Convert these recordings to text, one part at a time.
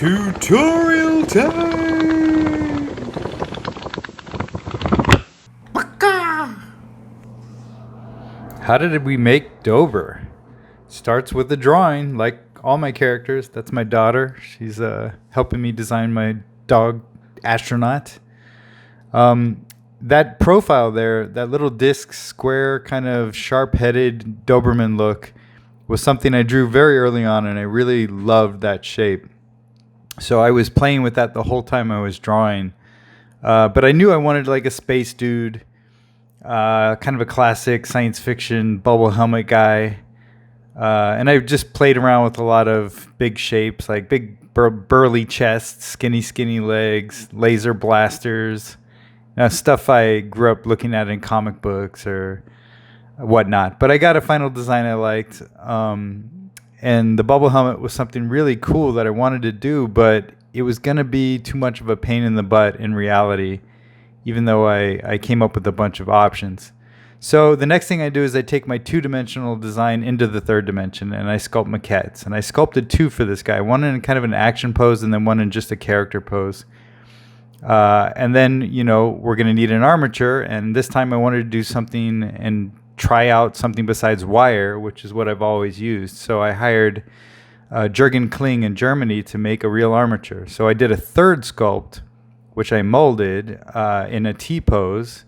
Tutorial time! How did we make Dober? Starts with a drawing, like all my characters. That's my daughter. She's helping me design my dog astronaut. That profile there, that little disc, square, kind of sharp-headed Doberman look was something I drew very early on, and I really loved that shape. So I was playing with that the whole time I was drawing. But I knew I wanted like a space dude, kind of a classic science fiction bubble helmet guy. And I just played around with a lot of big shapes, like big burly chests, skinny legs, laser blasters, stuff I grew up looking at in comic books or whatnot. But I got a final design I liked. And the bubble helmet was something really cool that I wanted to do, but it was going to be too much of a pain in the butt in reality, even though I came up with a bunch of options. So the next thing I do is I take my two-dimensional design into the third dimension, and I sculpt maquettes. And I sculpted two for this guy, one in kind of an action pose and then one in just a character pose. And then, we're going to need an armature, and this time I wanted to do something and try out something besides wire, which is what I've always used. So I hired Jürgen Kling in Germany to make a real armature. So I did a third sculpt, which I molded in a T pose.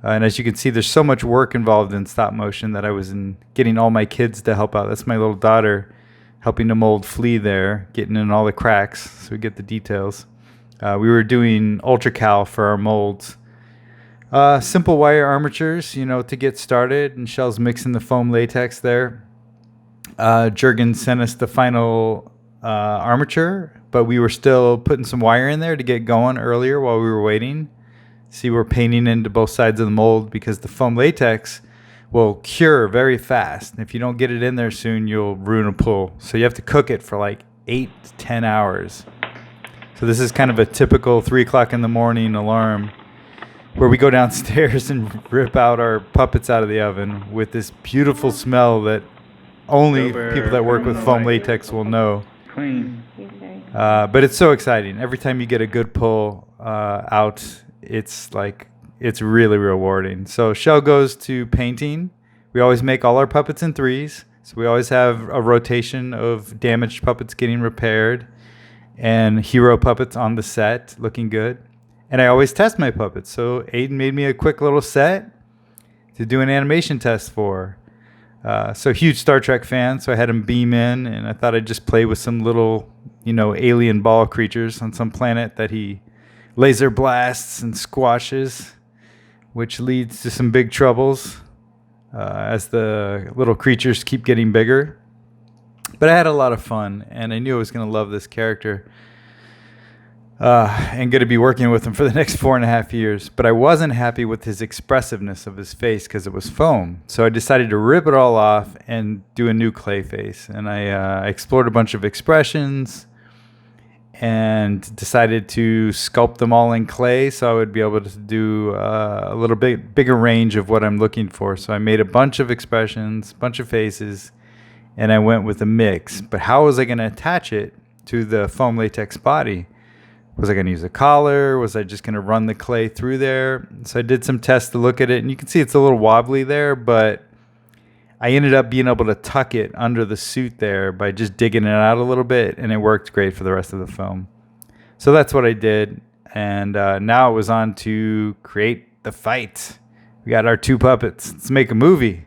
And as you can see, there's so much work involved in stop motion that I was getting all my kids to help out. That's my little daughter helping to mold Flea there, getting in all the cracks so we get the details. We were doing ultracal for our molds. Simple wire armatures, to get started, and Shell's mixing the foam latex there. Jürgen sent us the final armature, but we were still putting some wire in there to get going earlier while we were waiting. See, we're painting into both sides of the mold because the foam latex will cure very fast. If you don't get it in there soon, you'll ruin a pull. So you have to cook it for like 8 to 10 hours. So this is kind of a typical 3 o'clock in the morning alarm where we go downstairs and rip out our puppets out of the oven with this beautiful smell that only people that work with foam latex will know. But it's so exciting. Every time you get a good pull out, it's really rewarding. So Shell goes to painting. We always make all our puppets in threes. So we always have a rotation of damaged puppets getting repaired and hero puppets on the set looking good. And I always test my puppets. So Aiden made me a quick little set to do an animation test for. So huge Star Trek fan, so I had him beam in, and I thought I'd just play with some little, alien ball creatures on some planet that he laser blasts and squashes, which leads to some big troubles as the little creatures keep getting bigger. But I had a lot of fun, and I knew I was going to love this character. And going to be working with him for the next 4.5 years. But I wasn't happy with his expressiveness of his face because it was foam. So I decided to rip it all off and do a new clay face. And I explored a bunch of expressions and decided to sculpt them all in clay so I would be able to do a little bit bigger range of what I'm looking for. So I made a bunch of expressions, a bunch of faces, and I went with a mix. But how was I going to attach it to the foam latex body? Was I going to use a collar? Was I just going to run the clay through there? So I did some tests to look at it, and you can see it's a little wobbly there, but I ended up being able to tuck it under the suit there by just digging it out a little bit, and it worked great for the rest of the foam. So that's what I did, and now it was on to create the fight. We got our two puppets. Let's make a movie.